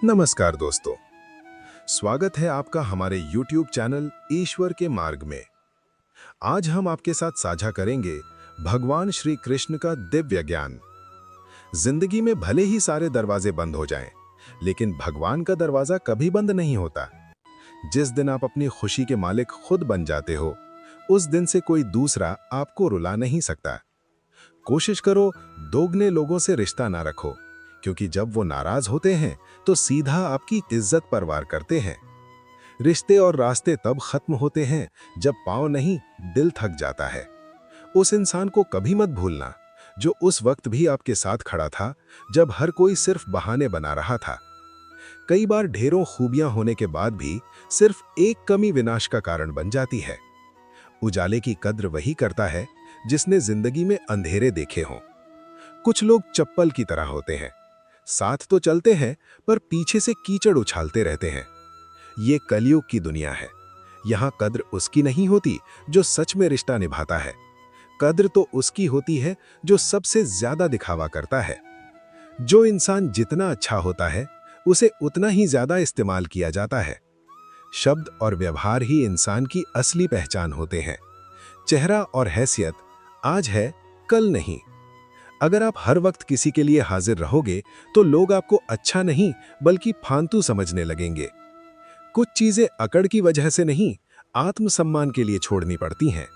नमस्कार दोस्तों, स्वागत है आपका हमारे YouTube चैनल ईश्वर के मार्ग में। आज हम आपके साथ साझा करेंगे भगवान श्री कृष्ण का दिव्य ज्ञान। जिंदगी में भले ही सारे दरवाजे बंद हो जाएं, लेकिन भगवान का दरवाजा कभी बंद नहीं होता। जिस दिन आप अपनी खुशी के मालिक खुद बन जाते हो, उस दिन से कोई दूसरा आपको रुला नहीं सकता। कोशिश करो दोगने लोगों से रिश्ता ना रखो, क्योंकि जब वो नाराज होते हैं तो सीधा आपकी इज्जत पर वार करते हैं। रिश्ते और रास्ते तब खत्म होते हैं जब पांव नहीं, दिल थक जाता है। उस इंसान को कभी मत भूलना जो उस वक्त भी आपके साथ खड़ा था जब हर कोई सिर्फ बहाने बना रहा था। कई बार ढेरों खूबियां होने के बाद भी सिर्फ एक कमी विनाश का कारण बन जाती है। उजाले की कद्र वही करता है जिसने जिंदगी में अंधेरे देखे हों। कुछ लोग चप्पल की तरह होते हैं, साथ तो चलते हैं पर पीछे से कीचड़ उछालते रहते हैं। ये कलयुग की दुनिया है। यहां कद्र उसकी नहीं होती जो सच में रिश्ता निभाता है। कद्र तो उसकी होती है जो सबसे ज्यादा दिखावा करता है। जो इंसान जितना अच्छा होता है उसे उतना ही ज्यादा इस्तेमाल किया जाता है। शब्द और व्यवहार ही इंसान की असली पहचान होते हैं। चेहरा और हैसियत आज है, कल नहीं। अगर आप हर वक्त किसी के लिए हाजिर रहोगे तो लोग आपको अच्छा नहीं बल्कि फालतू समझने लगेंगे। कुछ चीजें अकड़ की वजह से नहीं, आत्मसम्मान के लिए छोड़नी पड़ती हैं।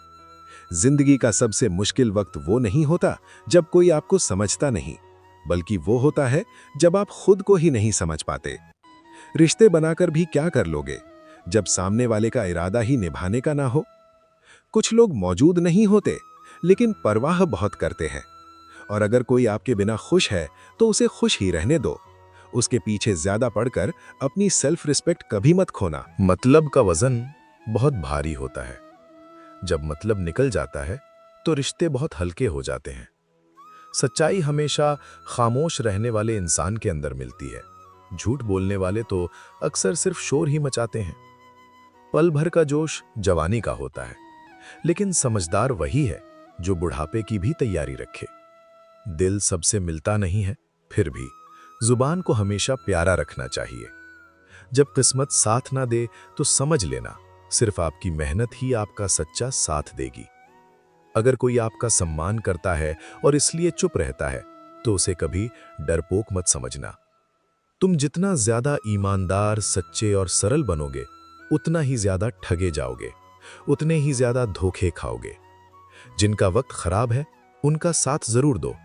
जिंदगी का सबसे मुश्किल वक्त वो नहीं होता जब कोई आपको समझता नहीं, बल्कि वो होता है जब आप खुद को ही नहीं समझ पाते। रिश्ते बनाकर भी क्या कर लोगे जब सामने वाले का इरादा ही निभाने का ना हो। कुछ लोग मौजूद नहीं होते लेकिन परवाह बहुत करते हैं, और अगर कोई आपके बिना खुश है तो उसे खुश ही रहने दो। उसके पीछे ज्यादा पड़कर अपनी सेल्फ रिस्पेक्ट कभी मत खोना। मतलब का वजन बहुत भारी होता है। जब मतलब निकल जाता है तो रिश्ते बहुत हल्के हो जाते हैं। सच्चाई हमेशा खामोश रहने वाले इंसान के अंदर मिलती है। झूठ बोलने वाले तो अक्सर सिर्फ शोर ही मचाते हैं। पल भर का जोश जवानी का होता है, लेकिन समझदार वही है जो बुढ़ापे की भी तैयारी रखे। दिल सबसे मिलता नहीं है, फिर भी जुबान को हमेशा प्यारा रखना चाहिए। जब किस्मत साथ ना दे तो समझ लेना सिर्फ आपकी मेहनत ही आपका सच्चा साथ देगी। अगर कोई आपका सम्मान करता है और इसलिए चुप रहता है तो उसे कभी डरपोक मत समझना। तुम जितना ज्यादा ईमानदार, सच्चे और सरल बनोगे, उतना ही ज्यादा ठगे जाओगे, उतने ही ज्यादा धोखे खाओगे। जिनका वक्त खराब है उनका साथ जरूर दो,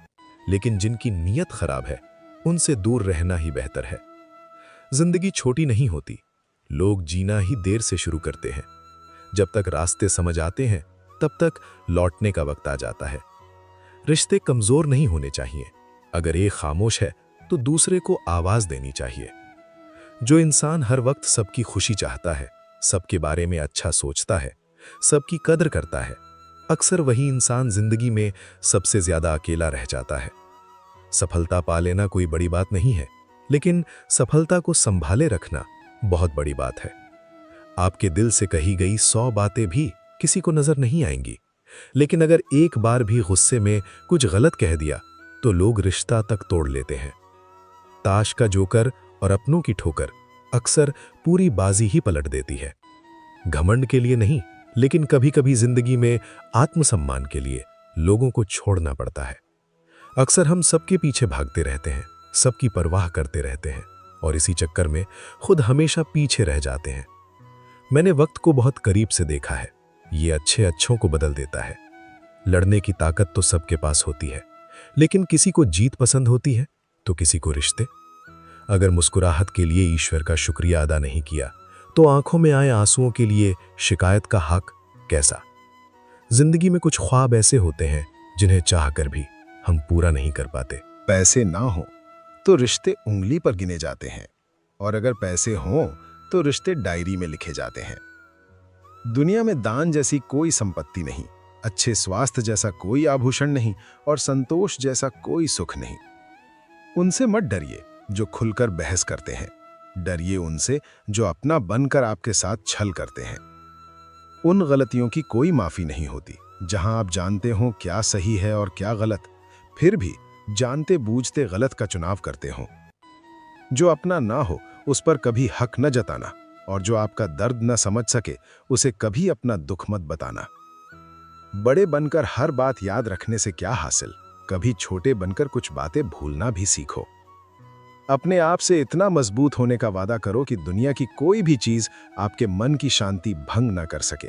लेकिन जिनकी नीयत खराब है उनसे दूर रहना ही बेहतर है। जिंदगी छोटी नहीं होती, लोग जीना ही देर से शुरू करते हैं। जब तक रास्ते समझ आते हैं तब तक लौटने का वक्त आ जाता है। रिश्ते कमजोर नहीं होने चाहिए। अगर एक खामोश है तो दूसरे को आवाज देनी चाहिए। जो इंसान हर वक्त सबकी खुशी चाहता है, सबके बारे में अच्छा सोचता है, सबकी कदर करता है, अक्सर वही इंसान जिंदगी में सबसे ज्यादा अकेला रह जाता है। सफलता पा लेना कोई बड़ी बात नहीं है, लेकिन सफलता को संभाले रखना बहुत बड़ी बात है। आपके दिल से कही गई 100 बातें भी किसी को नजर नहीं आएंगी, लेकिन अगर एक बार भी गुस्से में कुछ गलत कह दिया तो लोग रिश्ता तक तोड़ लेते हैं। ताश का जोकर और अपनों की ठोकर अक्सर पूरी बाजी ही पलट देती है। घमंड के लिए नहीं, लेकिन कभी कभी जिंदगी में आत्मसम्मान के लिए लोगों को छोड़ना पड़ता है। अक्सर हम सबके पीछे भागते रहते हैं, सबकी परवाह करते रहते हैं, और इसी चक्कर में खुद हमेशा पीछे रह जाते हैं। मैंने वक्त को बहुत करीब से देखा है। ये अच्छे अच्छों को बदल देता है। लड़ने की ताकत तो सबके पास होती है, लेकिन किसी को जीत पसंद होती है तो किसी को रिश्ते। अगर मुस्कुराहट के लिए ईश्वर का शुक्रिया अदा नहीं किया तो आंखों में आए आंसुओं के लिए शिकायत का हक कैसा। जिंदगी में कुछ ख्वाब ऐसे होते हैं जिन्हें चाहकर भी हम पूरा नहीं कर पाते। पैसे ना हो तो रिश्ते उंगली पर गिने जाते हैं, और अगर पैसे हों तो रिश्ते डायरी में लिखे जाते हैं। दुनिया में दान जैसी कोई संपत्ति नहीं, अच्छे स्वास्थ्य जैसा कोई आभूषण नहीं, और संतोष जैसा कोई सुख नहीं। उनसे मत डरिए जो खुलकर बहस करते हैं, डरिए उनसे जो अपना बनकर आपके साथ छल करते हैं। उन गलतियों की कोई माफी नहीं होती जहां आप जानते हो क्या सही है और क्या गलत, फिर भी जानते बूझते गलत का चुनाव करते हो। जो अपना ना हो उस पर कभी हक न जताना, और जो आपका दर्द न समझ सके उसे कभी अपना दुख मत बताना। बड़े बनकर हर बात याद रखने से क्या हासिल, कभी छोटे बनकर कुछ बातें भूलना भी सीखो। अपने आप से इतना मजबूत होने का वादा करो कि दुनिया की कोई भी चीज आपके मन की शांति भंग न कर सके।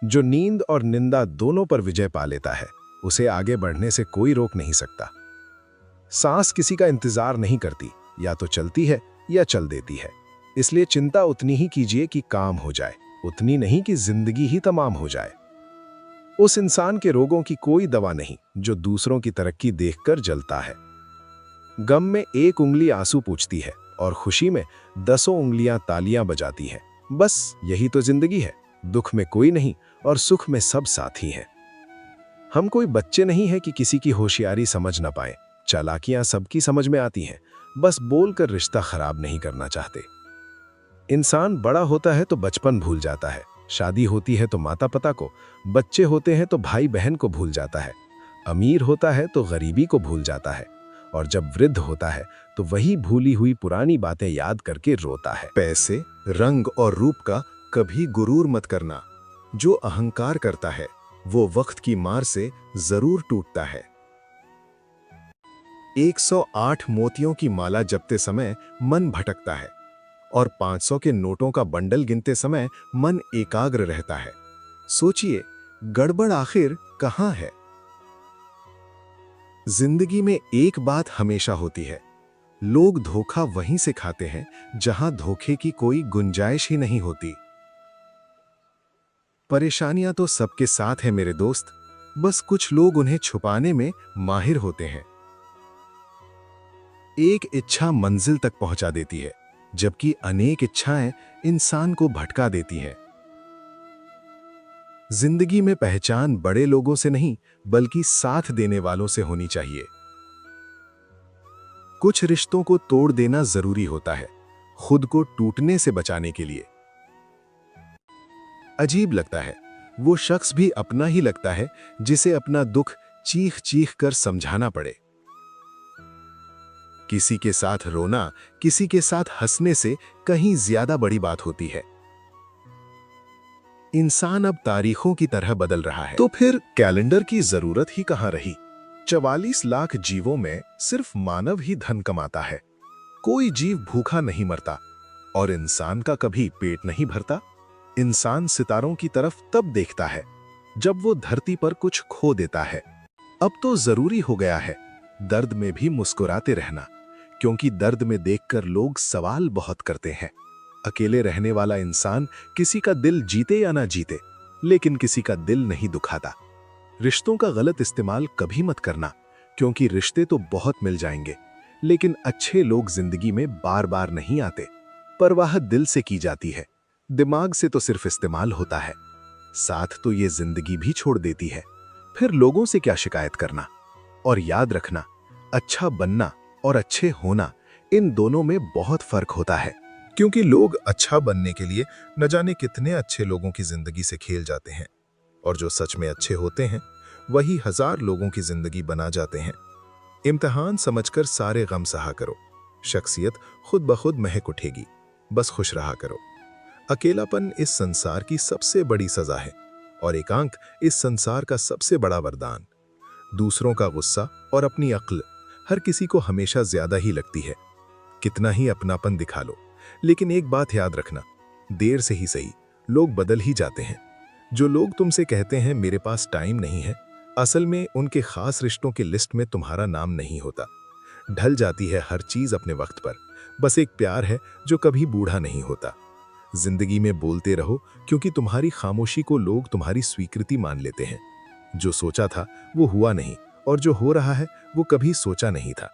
जो नींद और निंदा दोनों पर विजय पा लेता है, उसे आगे बढ़ने से कोई रोक नहीं सकता। सांस किसी का इंतजार नहीं करती, या तो चलती है या चल देती है। इसलिए चिंता उतनी ही कीजिए कि काम हो जाए, उतनी नहीं कि जिंदगी ही तमाम हो जाए। उस इंसान के रोगों की कोई दवा नहीं जो दूसरों की तरक्की देखकर जलता है। गम में एक उंगली आंसू पूछती है और खुशी में 10 उंगलियां तालियां बजाती हैं। बस यही तो जिंदगी है, दुख में कोई नहीं और सुख में सब साथी हैं। हम कोई बच्चे नहीं हैं कि किसी की होशियारी समझ न पाए। चालाकियां सबकी समझ में आती हैं, बस बोलकर रिश्ता खराब नहीं करना चाहते। इंसान बड़ा होता है तो बचपन भूल जाता है, शादी होती है तो माता पिता को, बच्चे होते हैं तो भाई बहन को भूल जाता है, अमीर होता है तो गरीबी को भूल जाता है, और जब वृद्ध होता है तो वही भूली हुई पुरानी बातें याद करके रोता है। पैसे, रंग और रूप का कभी गुरूर मत करना। जो अहंकार करता है वो वक्त की मार से जरूर टूटता है। 108 मोतियों की माला जपते समय मन भटकता है, और 500 के नोटों का बंडल गिनते समय मन एकाग्र रहता है। सोचिए, गड़बड़ आखिर कहां है? जिंदगी में एक बात हमेशा होती है, लोग धोखा वहीं से खाते हैं जहां धोखे की कोई गुंजाइश ही नहीं होती। परेशानियां तो सबके साथ हैं मेरे दोस्त, बस कुछ लोग उन्हें छुपाने में माहिर होते हैं। एक इच्छा मंजिल तक पहुंचा देती है, जबकि अनेक इच्छाएं इंसान को भटका देती हैं। जिंदगी में पहचान बड़े लोगों से नहीं, बल्कि साथ देने वालों से होनी चाहिए। कुछ रिश्तों को तोड़ देना जरूरी होता है, खुद को टूटने से बचाने के लिए। अजीब लगता है, वो शख्स भी अपना ही लगता है जिसे अपना दुख चीख चीख कर समझाना पड़े। किसी के साथ रोना किसी के साथ हंसने से कहीं ज्यादा बड़ी बात होती है। इंसान अब तारीखों की तरह बदल रहा है, तो फिर कैलेंडर की जरूरत ही कहां रही? 44 लाख जीवों में सिर्फ मानव ही धन कमाता है। कोई जीव भूखा नहीं मरता, और इंसान का कभी पेट नहीं भरता। इंसान सितारों की तरफ तब देखता है जब वो धरती पर कुछ खो देता है। अब तो जरूरी हो गया है दर्द में भी मुस्कुराते रहना, क्योंकि दर्द में देखकर लोग सवाल बहुत करते हैं। अकेले रहने वाला इंसान किसी का दिल जीते या ना जीते, लेकिन किसी का दिल नहीं दुखाता। रिश्तों का गलत इस्तेमाल कभी मत करना, क्योंकि रिश्ते तो बहुत मिल जाएंगे, लेकिन अच्छे लोग जिंदगी में बार बार नहीं आते। परवाह दिल से की जाती है, दिमाग से तो सिर्फ इस्तेमाल होता है। साथ तो ये जिंदगी भी छोड़ देती है, फिर लोगों से क्या शिकायत करना। और याद रखना, अच्छा बनना और अच्छे होना, इन दोनों में बहुत फर्क होता है। क्योंकि लोग अच्छा बनने के लिए न जाने कितने अच्छे लोगों की जिंदगी से खेल जाते हैं, और जो सच में अच्छे होते हैं वही 1000 लोगों की जिंदगी बना जाते हैं। इम्तिहान समझकर सारे गम सहा करो, शख्सियत खुद ब खुद महक उठेगी। बस खुश रहा करो। अकेलापन इस संसार की सबसे बड़ी सजा है, और एकांत इस संसार का सबसे बड़ा वरदान। दूसरों का गुस्सा और अपनी अक्ल हर किसी को हमेशा ज्यादा ही लगती है। कितना ही अपनापन दिखा लो, लेकिन एक बात याद रखना, देर से ही सही लोग बदल ही जाते हैं। जो लोग तुमसे कहते हैं मेरे पास टाइम नहीं है, असल में उनके खास रिश्तों की लिस्ट में तुम्हारा नाम नहीं होता। ढल जाती है हर चीज अपने वक्त पर, बस एक प्यार है जो कभी बूढ़ा नहीं होता। जिंदगी में बोलते रहो, क्योंकि तुम्हारी खामोशी को लोग तुम्हारी स्वीकृति मान लेते हैं। जो सोचा था वो हुआ नहीं, और जो हो रहा है वो कभी सोचा नहीं था।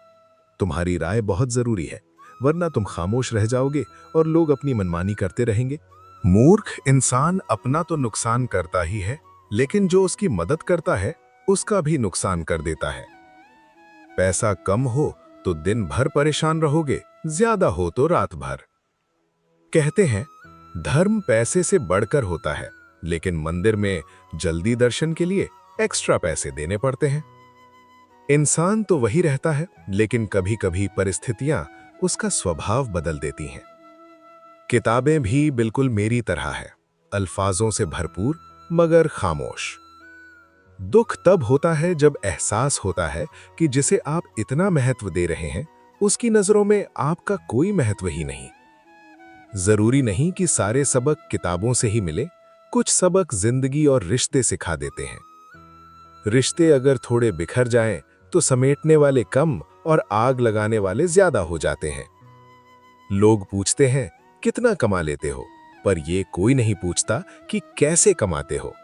तुम्हारी राय बहुत जरूरी है, वरना तुम खामोश रह जाओगे और लोग अपनी मनमानी करते रहेंगे। मूर्ख इंसान अपना तो नुकसान करता ही है, लेकिन जो उसकी मदद करता है उसका भी नुकसान कर देता है। पैसा कम हो तो दिन भर परेशान रहोगे, ज्यादा हो तो रात भर। कहते हैं धर्म पैसे से बढ़कर होता है, लेकिन मंदिर में जल्दी दर्शन के लिए एक्स्ट्रा पैसे देने पड़ते हैं। इंसान तो वही रहता है, लेकिन कभी कभी परिस्थितियां उसका स्वभाव बदल देती हैं। किताबें भी बिल्कुल मेरी तरह है, अल्फाजों से भरपूर मगर खामोश। दुख तब होता है जब एहसास होता है कि जिसे आप इतना महत्व दे रहे हैं उसकी नजरों में आपका कोई महत्व ही नहीं। जरूरी नहीं कि सारे सबक किताबों से ही मिले, कुछ सबक जिंदगी और रिश्ते सिखा देते हैं। रिश्ते अगर थोड़े बिखर जाएं तो समेटने वाले कम और आग लगाने वाले ज्यादा हो जाते हैं। लोग पूछते हैं कितना कमा लेते हो, पर ये कोई नहीं पूछता कि कैसे कमाते हो।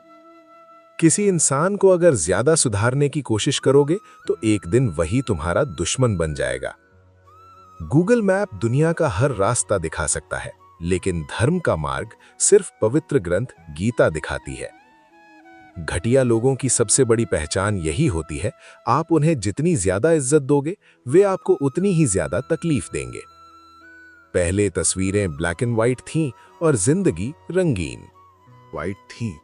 किसी इंसान को अगर ज्यादा सुधारने की कोशिश करोगे तो एक दिन वही तुम्हारा दुश्मन बन जाएगा। गूगल मैप दुनिया का हर रास्ता दिखा सकता है, लेकिन धर्म का मार्ग सिर्फ पवित्र ग्रंथ गीता दिखाती है। घटिया लोगों की सबसे बड़ी पहचान यही होती है, आप उन्हें जितनी ज्यादा इज्जत दोगे वे आपको उतनी ही ज्यादा तकलीफ देंगे। पहले तस्वीरें ब्लैक एंड व्हाइट थीं और जिंदगी रंगीन। व्हाइट थी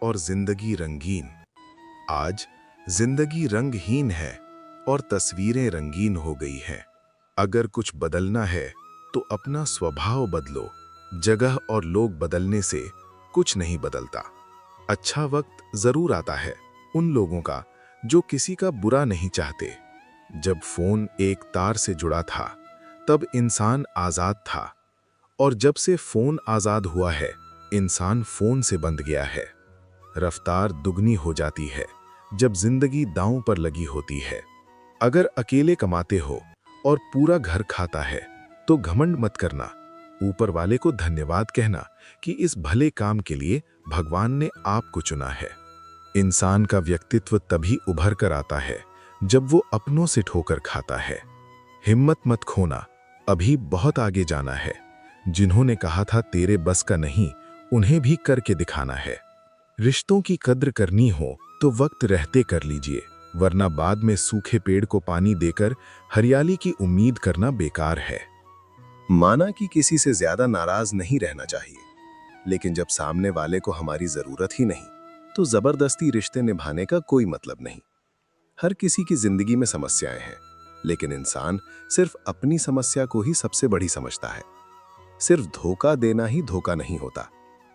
और जिंदगी रंगीन। आज जिंदगी रंगहीन है और तस्वीरें रंगीन हो गई हैं। अगर कुछ बदलना है तो अपना स्वभाव बदलो। जगह और लोग बदलने से कुछ नहीं बदलता। अच्छा वक्त जरूर आता है उन लोगों का जो किसी का बुरा नहीं चाहते। जब फोन एक तार से जुड़ा था तब इंसान आजाद था, और जब से फोन आजाद हुआ है इंसान फोन से बंध गया है। रफ्तार दुगनी हो जाती है जब जिंदगी दांव पर लगी होती है। अगर अकेले कमाते हो और पूरा घर खाता है तो घमंड मत करना, ऊपर वाले को धन्यवाद कहना कि इस भले काम के लिए भगवान ने आपको चुना है। इंसान का व्यक्तित्व तभी उभर कर आता है जब वो अपनों से ठोकर खाता है। हिम्मत मत खोना, अभी बहुत आगे जाना है। जिन्होंने कहा था तेरे बस का नहीं, उन्हें भी करके दिखाना है। रिश्तों की कद्र करनी हो तो वक्त रहते कर लीजिए, वरना बाद में सूखे पेड़ को पानी देकर हरियाली की उम्मीद करना बेकार है। माना कि किसी से ज्यादा नाराज नहीं रहना चाहिए, लेकिन जब सामने वाले को हमारी जरूरत ही नहीं तो जबरदस्ती रिश्ते निभाने का कोई मतलब नहीं। हर किसी की जिंदगी में समस्याएं हैं, लेकिन इंसान सिर्फ अपनी समस्या को ही सबसे बड़ी समझता है। सिर्फ धोखा देना ही धोखा नहीं होता,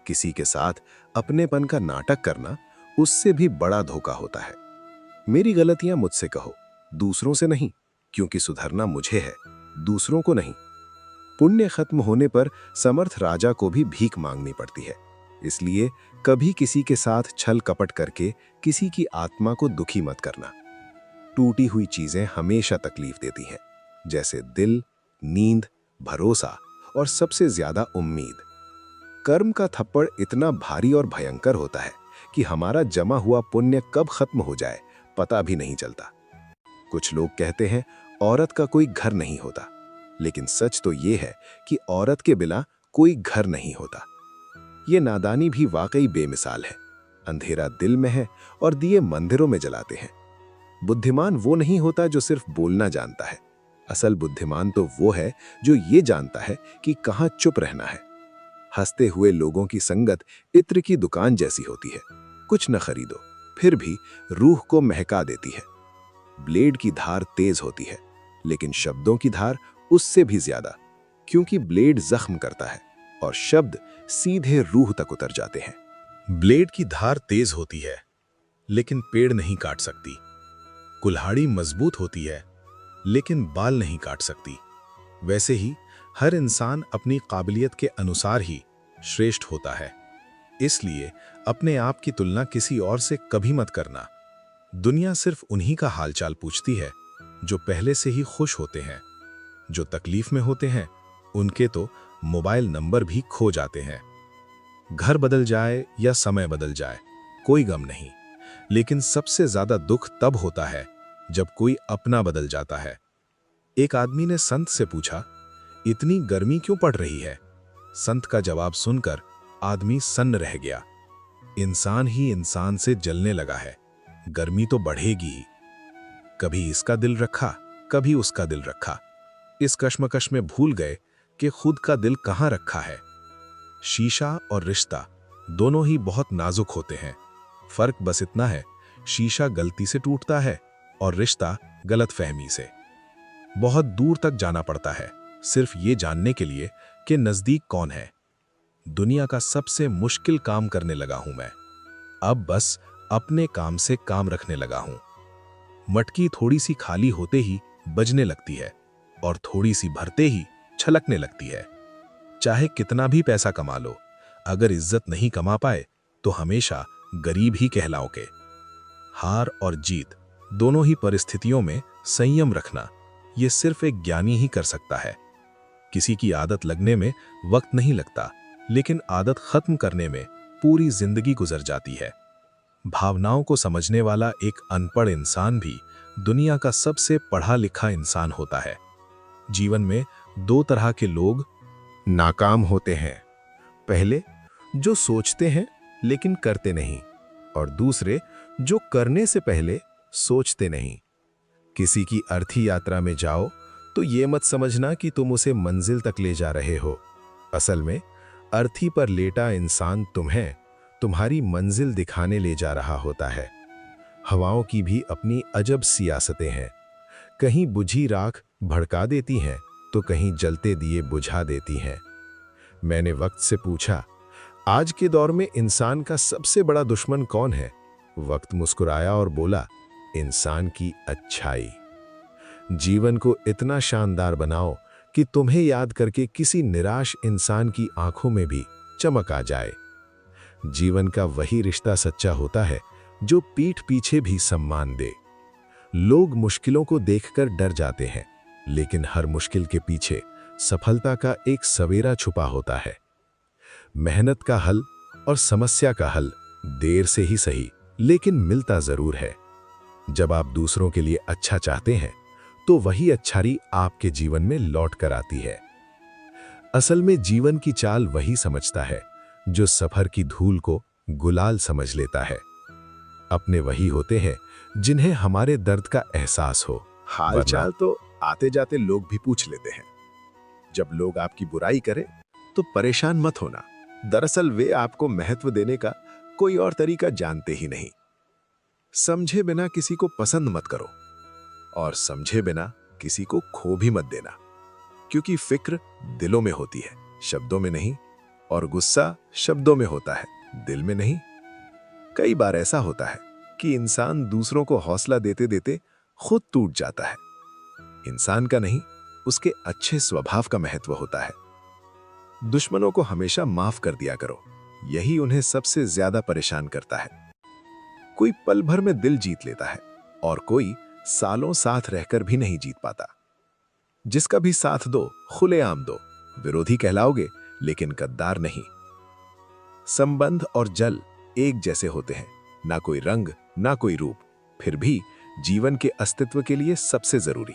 किसी के साथ अपनेपन का नाटक करना उससे भी बड़ा धोखा होता है। मेरी गलतियां मुझसे कहो, दूसरों से नहीं, क्योंकि सुधरना मुझे है, दूसरों को नहीं। पुण्य खत्म होने पर समर्थ राजा को भी भीख मांगनी पड़ती है, इसलिए कभी किसी के साथ छल कपट करके किसी की आत्मा को दुखी मत करना। टूटी हुई चीजें हमेशा तकलीफ देती हैं, जैसे दिल, नींद, भरोसा और सबसे ज्यादा उम्मीद। कर्म का थप्पड़ इतना भारी और भयंकर होता है कि हमारा जमा हुआ पुण्य कब खत्म हो जाए पता भी नहीं चलता। कुछ लोग कहते हैं औरत का कोई घर नहीं होता, लेकिन सच तो ये है कि औरत के बिना कोई घर नहीं होता। ये नादानी भी वाकई बेमिसाल है। अंधेरा दिल में है और दिए मंदिरों में जलाते हैं। बुद्धिमान वो नहीं होता जो सिर्फ बोलना जानता है, असल बुद्धिमान तो वो है जो ये जानता है कि कहाँ चुप रहना है। हंसते हुए लोगों की संगत इत्र की दुकान जैसी होती है, कुछ न खरीदो फिर भी रूह को महका देती है। ब्लेड की धार तेज होती है, लेकिन शब्दों की धार उससे भी ज्यादा, क्योंकि ब्लेड जख्म करता है और शब्द सीधे रूह तक उतर जाते हैं। ब्लेड की धार तेज होती है, लेकिन पेड़ नहीं काट सकती। कुल्हाड़ी मजबूत होती है, लेकिन बाल नहीं काट सकती। वैसे ही हर इंसान अपनी काबिलियत के अनुसार ही श्रेष्ठ होता है। इसलिए अपने आप की तुलना किसी और से कभी मत करना। दुनिया सिर्फ उन्हीं का हालचाल पूछती है जो पहले से ही खुश होते हैं। जो तकलीफ में होते हैं उनके तो मोबाइल नंबर भी खो जाते हैं। घर बदल जाए या समय बदल जाए कोई गम नहीं, लेकिन सबसे ज्यादा दुख तब होता है जब कोई अपना बदल जाता है। एक आदमी ने संत से पूछा, इतनी गर्मी क्यों पड़ रही है? संत का जवाब सुनकर आदमी सन्न रह गया। इंसान ही इंसान से जलने लगा है, गर्मी तो बढ़ेगी ही। कभी इसका दिल रखा, कभी उसका दिल रखा। इस कश्मकश में भूल गए कि खुद का दिल कहाँ रखा है। शीशा और रिश्ता दोनों ही बहुत नाजुक होते हैं। फर्क बस इतना है, शीशा गलती से टूटता है और रिश्ता गलतफहमी से। बहुत दूर तक जाना पड़ता है, सिर्फ ये जानने के लिए कि नजदीक कौन है। दुनिया का सबसे मुश्किल काम करने लगा हूं मैं। अब बस अपने काम से काम रखने लगा हूं। मटकी थोड़ी सी खाली होते ही बजने लगती है और थोड़ी सी भरते ही छलकने लगती है। चाहे कितना भी पैसा कमा लो, अगर इज्जत नहीं कमा पाए तो हमेशा गरीब ही कहलाओगे। हार और जीत दोनों ही परिस्थितियों में संयम रखना ये सिर्फ एक ज्ञानी ही कर सकता है। किसी की आदत लगने में वक्त नहीं लगता, लेकिन आदत खत्म करने में पूरी जिंदगी गुजर जाती है। भावनाओं को समझने वाला एक अनपढ़ इंसान भी दुनिया का सबसे पढ़ा लिखा इंसान होता है। जीवन में दो तरह के लोग नाकाम होते हैं। पहले जो सोचते हैं लेकिन करते नहीं, और दूसरे जो करने से पहले सोचते नहीं। किसी की अर्थी यात्रा में जाओ तो ये मत समझना कि तुम उसे मंजिल तक ले जा रहे हो। असल में अर्थी पर लेटा इंसान तुम्हें तुम्हारी मंजिल दिखाने ले जा रहा होता है। हवाओं की भी अपनी अजब सियासतें हैं। कहीं बुझी राख भड़का देती हैं तो कहीं जलते दिए बुझा देती हैं। मैंने वक्त से पूछा, आज के दौर में इंसान का सबसे बड़ा दुश्मन कौन है? वक्त मुस्कुराया और बोला, इंसान की अच्छाई। जीवन को इतना शानदार बनाओ कि तुम्हें याद करके किसी निराश इंसान की आंखों में भी चमक आ जाए। जीवन का वही रिश्ता सच्चा होता है जो पीठ पीछे भी सम्मान दे। लोग मुश्किलों को देखकर डर जाते हैं, लेकिन हर मुश्किल के पीछे सफलता का एक सवेरा छुपा होता है। मेहनत का हल और समस्या का हल देर से ही सही, लेकिन मिलता जरूर है। जब आप दूसरों के लिए अच्छा चाहते हैं तो वही अच्छाई आपके जीवन में लौट कर आती है। असल में जीवन की चाल वही समझता है जो सफर की धूल को गुलाल समझ लेता है। अपने वही होते हैं जिन्हें हमारे दर्द का एहसास हो। हाल चाल तो आते जाते लोग भी पूछ लेते हैं। जब लोग आपकी बुराई करें तो परेशान मत होना। दरअसल वे आपको महत्व देने का कोई और तरीका जानते ही नहीं। समझे बिना किसी को पसंद मत करो और समझे बिना किसी को खो भी मत देना, क्योंकि फिक्र दिलों में होती है, शब्दों में नहीं, और गुस्सा शब्दों में होता है, दिल में नहीं। कई बार ऐसा होता है कि इंसान दूसरों को हौसला देते देते खुद टूट जाता है। इंसान का नहीं, उसके अच्छे स्वभाव का महत्व होता है। दुश्मनों को हमेशा माफ कर दिया करो, यही उन्हें सबसे ज्यादा परेशान करता है। कोई पल भर में दिल जीत लेता है और कोई सालों साथ रहकर भी नहीं जीत पाता। जिसका भी साथ दो, खुलेआम दो, विरोधी कहलाओगे लेकिन गद्दार नहीं। संबंध और जल एक जैसे होते हैं, ना कोई रंग ना कोई रूप, फिर भी जीवन के अस्तित्व के लिए सबसे जरूरी।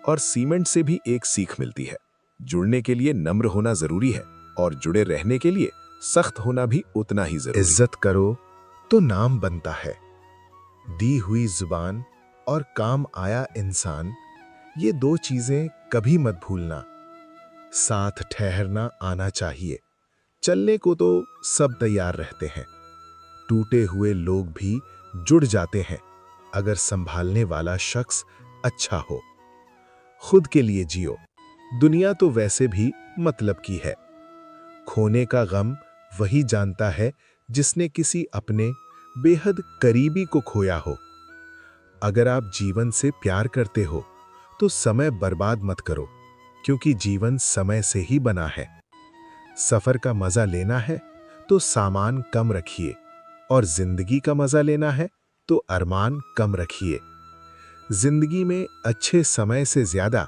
और सीमेंट से भी एक सीख मिलती है, जुड़ने के लिए नम्र होना जरूरी है और जुड़े रहने के लिए सख्त होना भी उतना ही जरूरी। इज्जत करो तो नाम बनता है। दी हुई जुबान और काम आया इंसान, ये दो चीजें कभी मत भूलना। साथ ठहरना आना चाहिए। चलने को तो सब तैयार रहते हैं। टूटे हुए लोग भी जुड़ जाते हैं अगर संभालने वाला शख्स अच्छा हो। खुद के लिए जियो, दुनिया तो वैसे भी मतलब की है। खोने का गम वही जानता है जिसने किसी अपने बेहद करीबी को खोया हो। अगर आप जीवन से प्यार करते हो तो समय बर्बाद मत करो, क्योंकि जीवन समय से ही बना है। सफर का मजा लेना है तो सामान कम रखिए, और जिंदगी का मजा लेना है तो अरमान कम रखिए। जिंदगी में अच्छे समय से ज्यादा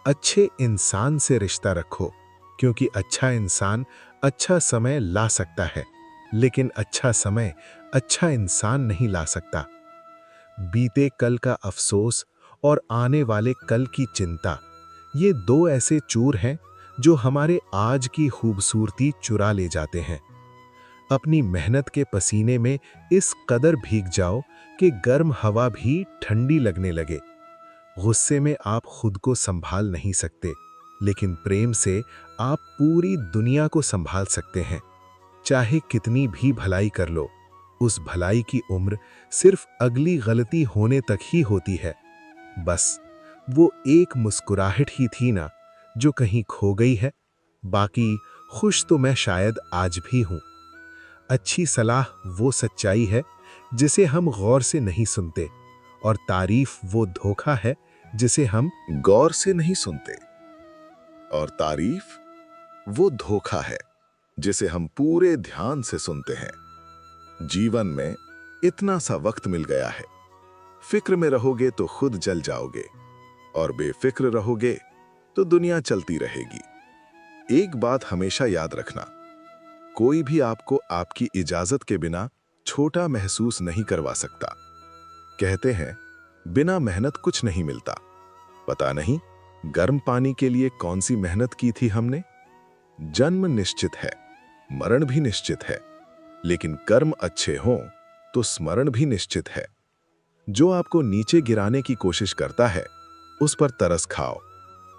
अच्छे इंसान से रिश्ता रखो, क्योंकि अच्छा इंसान अच्छा समय ला सकता है, लेकिन अच्छा समय अच्छा इंसान नहीं ला सकता। बीते कल का अफसोस और आने वाले कल की चिंता, ये दो ऐसे चूर हैं जो हमारे आज की खूबसूरती चुरा ले जाते हैं। अपनी मेहनत के पसीने में इस कदर भीग जाओ कि गर्म हवा भी ठंडी लगने लगे। गुस्से में आप खुद को संभाल नहीं सकते, लेकिन प्रेम से आप पूरी दुनिया को संभाल सकते हैं। चाहे कितनी भी भलाई कर लो, उस भलाई की उम्र सिर्फ अगली गलती होने तक ही होती है। बस वो एक मुस्कुराहट ही थी ना, जो कहीं खो गई है। बाकी खुश तो मैं शायद आज भी हूं। अच्छी सलाह वो सच्चाई है जिसे हम गौर से नहीं सुनते, और तारीफ वो धोखा है जिसे हम गौर से नहीं सुनते, और तारीफ वो धोखा है जिसे हम पूरे ध्यान से सुनते हैं। जीवन में इतना सा वक्त मिल गया है, फिक्र में रहोगे तो खुद जल जाओगे, और बेफिक्र रहोगे तो दुनिया चलती रहेगी। एक बात हमेशा याद रखना, कोई भी आपको आपकी इजाजत के बिना छोटा महसूस नहीं करवा सकता। कहते हैं बिना मेहनत कुछ नहीं मिलता। पता नहीं गर्म पानी के लिए कौन सी मेहनत की थी हमने। जन्म निश्चित है, मरण भी निश्चित है, लेकिन कर्म अच्छे हों तो स्मरण भी निश्चित है। जो आपको नीचे गिराने की कोशिश करता है उस पर तरस खाओ,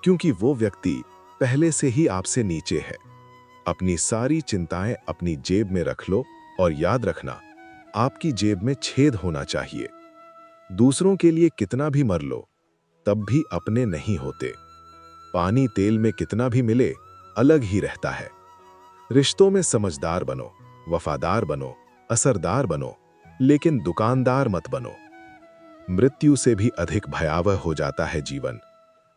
क्योंकि वो व्यक्ति पहले से ही आपसे नीचे है। अपनी सारी चिंताएं अपनी जेब में रख लो, और याद रखना आपकी जेब में छेद होना चाहिए। दूसरों के लिए कितना भी मर लो तब भी अपने नहीं होते। पानी तेल में कितना भी मिले अलग ही रहता है। रिश्तों में समझदार बनो, वफादार बनो, असरदार बनो, लेकिन दुकानदार मत बनो। मृत्यु से भी अधिक भयावह हो जाता है जीवन,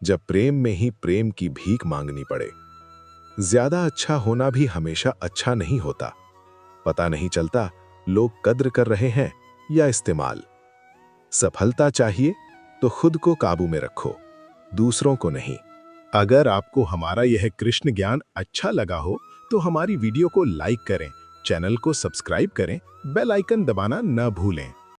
जब प्रेम में ही प्रेम की भीख मांगनी पड़े। ज्यादा अच्छा होना भी हमेशा अच्छा नहीं होता। पता नहीं चलता लोग कद्र कर रहे हैं या इस्तेमाल। सफलता चाहिए तो खुद को काबू में रखो, दूसरों को नहीं। अगर आपको हमारा यह कृष्ण ज्ञान अच्छा लगा हो तो हमारी वीडियो को लाइक करें, चैनल को सब्सक्राइब करें, बेल आइकन दबाना न भूलें।